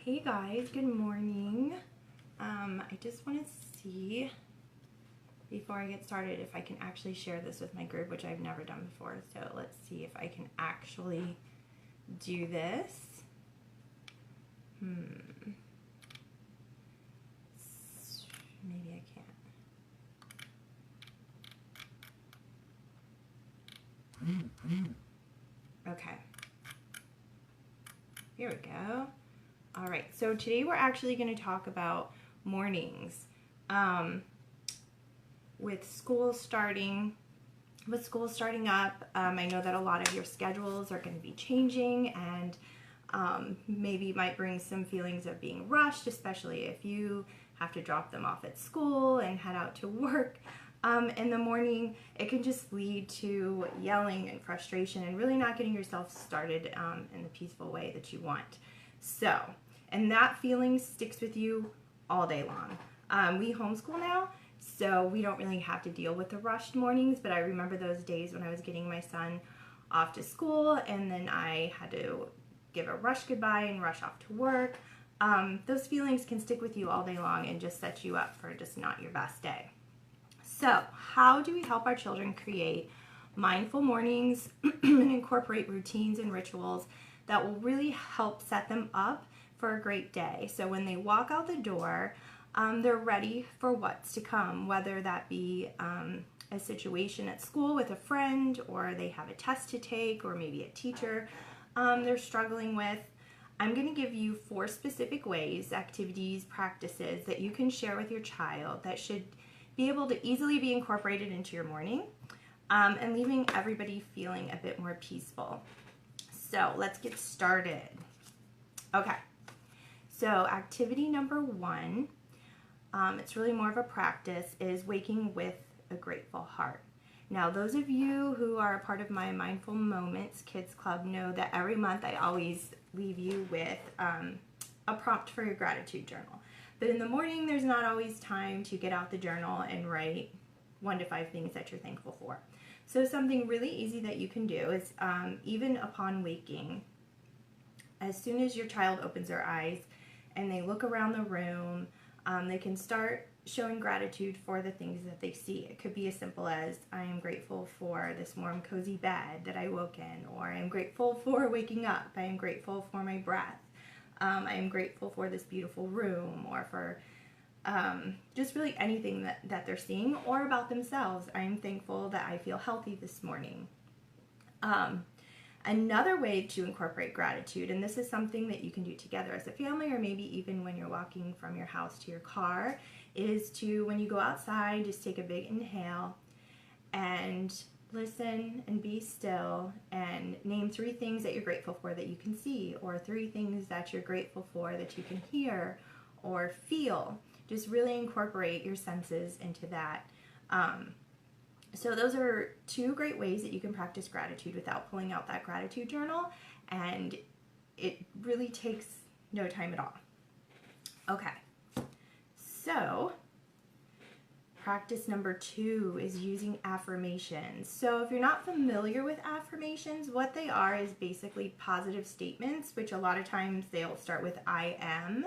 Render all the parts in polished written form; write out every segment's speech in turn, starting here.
Hey guys, good morning. I just want to see before I get started if I can actually share this with my group, which I've never done before. So let's see if I can actually do this. Maybe I can't. Okay. Here we go. All right, so today we're actually going to talk about mornings. With school starting up, I know that a lot of your schedules are going to be changing, and maybe it might bring some feelings of being rushed, especially if you have to drop them off at school and head out to work in the morning. It can just lead to yelling and frustration and really not getting yourself started in the peaceful way that you want. So, and that feeling sticks with you all day long. We homeschool now, so we don't really have to deal with the rushed mornings, but I remember those days when I was getting my son off to school and then I had to give a rush goodbye and rush off to work. Those feelings can stick with you all day long and just set you up for just not your best day. So, how do we help our children create mindful mornings and incorporate routines and rituals that will really help set them up for a great day? So when they walk out the door, they're ready for what's to come, whether that be a situation at school with a friend, or they have a test to take, or maybe a teacher they're struggling with. I'm going to give you 4 specific ways, activities, practices that you can share with your child that should be able to easily be incorporated into your morning and leaving everybody feeling a bit more peaceful. So let's get started. Okay, so activity number 1, it's really more of a practice, is waking with a grateful heart. Now, those of you who are a part of my Mindful Moments Kids Club know that every month I always leave you with a prompt for your gratitude journal. But in the morning, there's not always time to get out the journal and write 1 to 5 things that you're thankful for. So something really easy that you can do is even upon waking, as soon as your child opens their eyes and they look around the room, they can start showing gratitude for the things that they see. It could be as simple as, I am grateful for this warm, cozy bed that I woke in, or I am grateful for waking up, I am grateful for my breath, I am grateful for this beautiful room, or for just really anything that they're seeing, or about themselves. I am thankful that I feel healthy this morning. Another way to incorporate gratitude, and this is something that you can do together as a family, or maybe even when you're walking from your house to your car, is to, when you go outside, just take a big inhale and listen and be still and name 3 things that you're grateful for that you can see, or 3 things that you're grateful for that you can hear or feel. Just really incorporate your senses into that. So those are 2 great ways that you can practice gratitude without pulling out that gratitude journal, and it really takes no time at all. Okay, so practice number 2 is using affirmations. So if you're not familiar with affirmations, what they are is basically positive statements, which a lot of times they'll start with I am,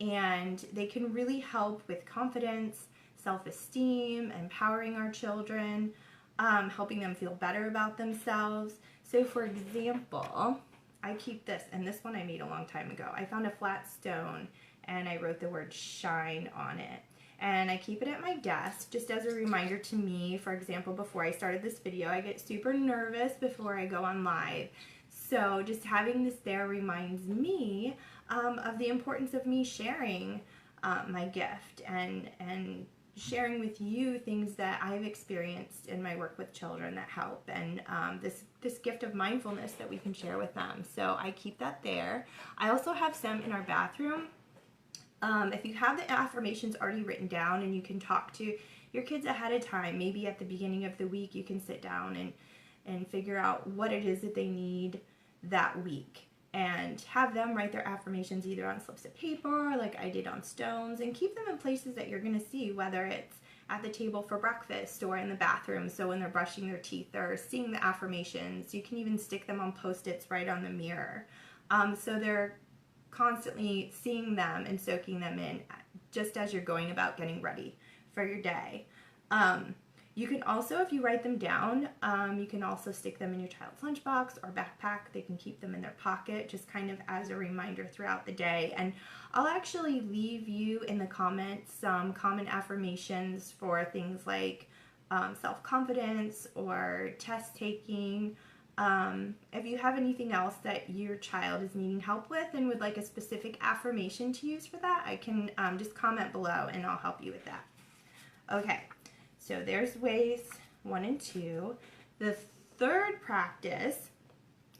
and they can really help with confidence, self-esteem, empowering our children, helping them feel better about themselves. So for example, I keep this, and this one I made a long time ago. I found a flat stone and I wrote the word shine on it. And I keep it at my desk just as a reminder to me. For example, before I started this video, I get super nervous before I go on live. So just having this there reminds me of the importance of me sharing my gift and sharing with you things that I've experienced in my work with children that help, and this gift of mindfulness that we can share with them. So I keep that there. I also have some in our bathroom. If you have the affirmations already written down, and you can talk to your kids ahead of time, maybe at the beginning of the week you can sit down and figure out what it is that they need that week, and have them write their affirmations either on slips of paper like I did on stones, and keep them in places that you're going to see, whether it's at the table for breakfast or in the bathroom, so when they're brushing their teeth they're seeing the affirmations. You can even stick them on Post-its right on the mirror. So they're constantly seeing them and soaking them in just as you're going about getting ready for your day. You can also, if you write them down, you can also stick them in your child's lunchbox or backpack. They can keep them in their pocket just kind of as a reminder throughout the day. And I'll actually leave you in the comments some common affirmations for things like self-confidence or test taking. If you have anything else that your child is needing help with and would like a specific affirmation to use for that, I can just comment below and I'll help you with that. Okay, so there's ways 1 and 2. The third practice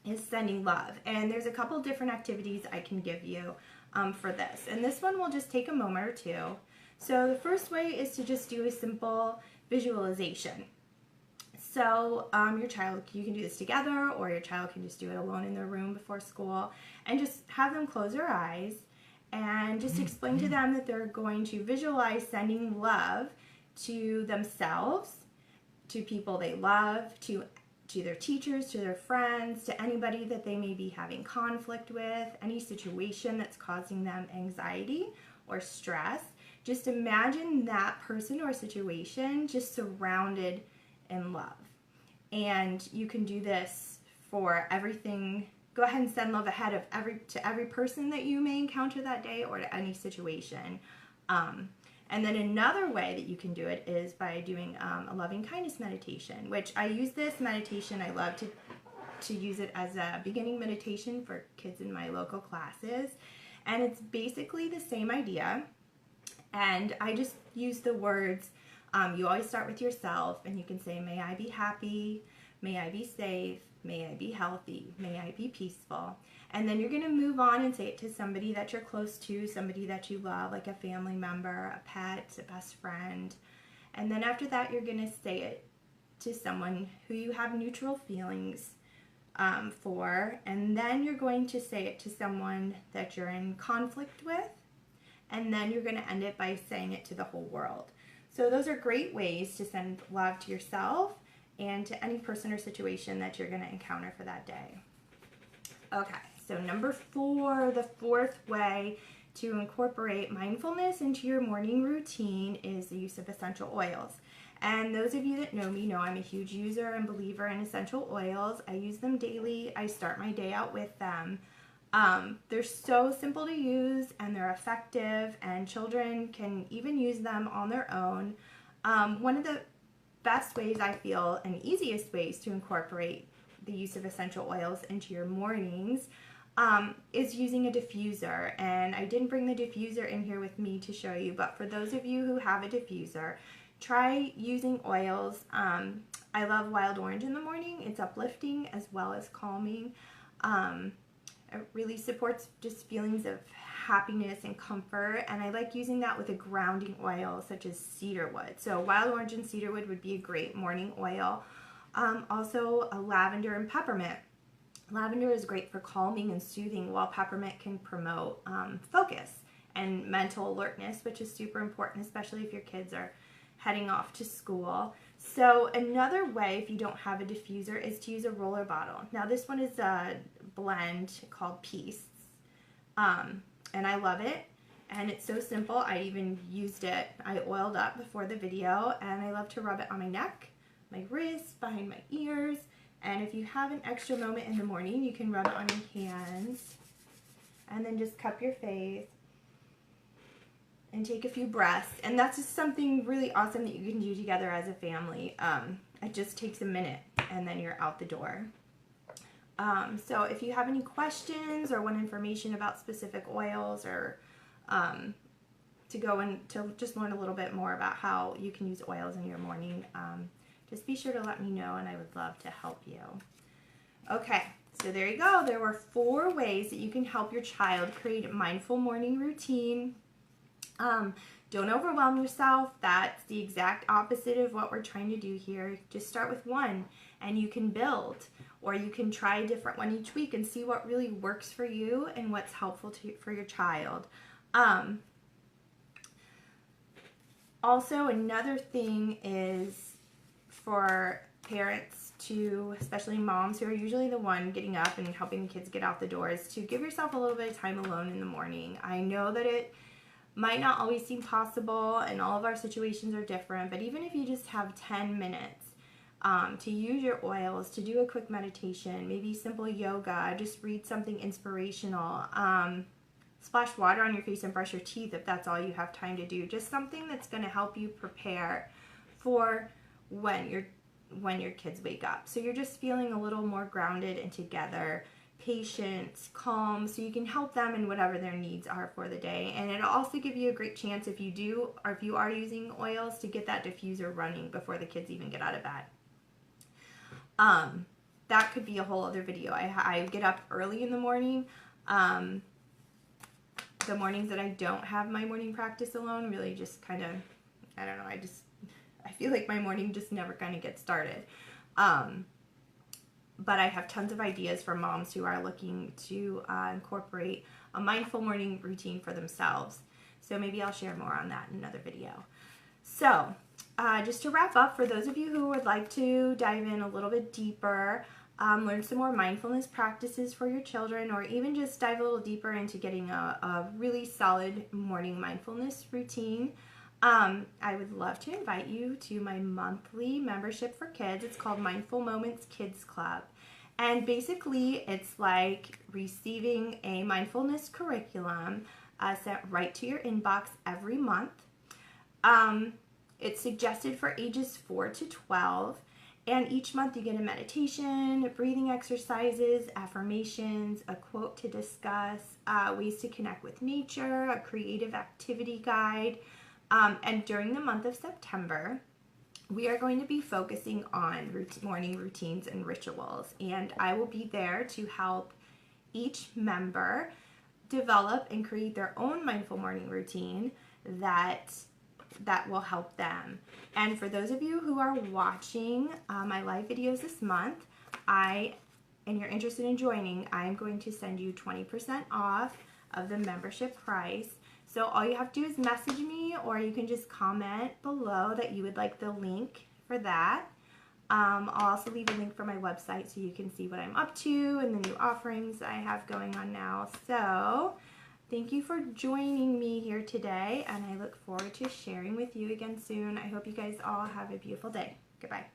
is sending love, and there's a couple different activities I can give you for this, and this one will just take a moment or two. So the first way is to just do a simple visualization. So your child, you can do this together, or your child can just do it alone in their room before school, and just have them close their eyes and just explain to them that they're going to visualize sending love to themselves, to people they love, to their teachers, to their friends, to anybody that they may be having conflict with, any situation that's causing them anxiety or stress. Just imagine that person or situation just surrounded in love. And you can do this for everything. Go ahead and send love ahead of every person that you may encounter that day or to any situation. And then another way that you can do it is by doing a loving kindness meditation, which I use this meditation. I love to use it as a beginning meditation for kids in my local classes. And it's basically the same idea. And I just use the words, you always start with yourself, and you can say, may I be happy, may I be safe, may I be healthy, may I be peaceful. And then you're going to move on and say it to somebody that you're close to, somebody that you love, like a family member, a pet, a best friend. And then after that, you're going to say it to someone who you have neutral feelings for. And then you're going to say it to someone that you're in conflict with. And then you're going to end it by saying it to the whole world. So those are great ways to send love to yourself and to any person or situation that you're going to encounter for that day. Okay, so number 4, the fourth way to incorporate mindfulness into your morning routine is the use of essential oils. And those of you that know me know I'm a huge user and believer in essential oils. I use them daily. I start my day out with them. They're so simple to use and they're effective, and children can even use them on their own. One of the best ways I feel and easiest ways to incorporate the use of essential oils into your mornings is using a diffuser. And I didn't bring the diffuser in here with me to show you, but for those of you who have a diffuser, try using oils. I love wild orange in the morning. It's uplifting as well as calming. It really supports just feelings of happiness and comfort, and I like using that with a grounding oil such as cedarwood. So wild orange and cedarwood would be a great morning oil. Also a lavender and peppermint. Lavender is great for calming and soothing, while peppermint can promote focus and mental alertness, which is super important, especially if your kids are heading off to school. So another way, if you don't have a diffuser, is to use a roller bottle. Now this one is a blend called Peace, and I love it, and it's so simple. I even used it, I oiled up before the video, and I love to rub it on my neck, my wrists, behind my ears, and if you have an extra moment in the morning, you can rub it on your hands, and then just cup your face, and take a few breaths. And that's just something really awesome that you can do together as a family. It just takes a minute, and then you're out the door. So if you have any questions or want information about specific oils, or to go and to just learn a little bit more about how you can use oils in your morning, just be sure to let me know, and I would love to help you. Okay, so there you go. There were 4 ways that you can help your child create a mindful morning routine. Don't overwhelm yourself. That's the exact opposite of what we're trying to do here. Just start with one and you can build, or you can try a different one each week and see what really works for you and what's helpful for your child. Also, another thing is for parents to, especially moms who are usually the one getting up and helping the kids get out the doors, to give yourself a little bit of time alone in the morning. I know that it might not always seem possible and all of our situations are different, but even if you just have 10 minutes to use your oils, to do a quick meditation, maybe simple yoga, just read something inspirational, splash water on your face and brush your teeth if that's all you have time to do. Just something that's going to help you prepare for when your kids wake up. So you're just feeling a little more grounded and together, patient, calm, so you can help them in whatever their needs are for the day. And it'll also give you a great chance, if you do, or if you are using oils, to get that diffuser running before the kids even get out of bed. That could be a whole other video. I get up early in the morning. The mornings that I don't have my morning practice alone really just kind of, I don't know, I feel like my morning just never kind of gets started. But I have tons of ideas for moms who are looking to incorporate a mindful morning routine for themselves. So maybe I'll share more on that in another video. So just to wrap up, for those of you who would like to dive in a little bit deeper, learn some more mindfulness practices for your children, or even just dive a little deeper into getting a really solid morning mindfulness routine, I would love to invite you to my monthly membership for kids. It's called Mindful Moments Kids Club. And basically, it's like receiving a mindfulness curriculum sent right to your inbox every month. It's suggested for ages 4 to 12. And each month you get a meditation, breathing exercises, affirmations, a quote to discuss, ways to connect with nature, a creative activity guide. And during the month of September, we are going to be focusing on morning routines and rituals. And I will be there to help each member develop and create their own mindful morning routine that will help them. And for those of you who are watching my live videos this month, and you're interested in joining, I'm going to send you 20% off of the membership price. So all you have to do is message me, or you can just comment below that you would like the link for that. I'll also leave a link for my website so you can see what I'm up to and the new offerings I have going on now. So thank you for joining me here today, and I look forward to sharing with you again soon. I hope you guys all have a beautiful day. Goodbye.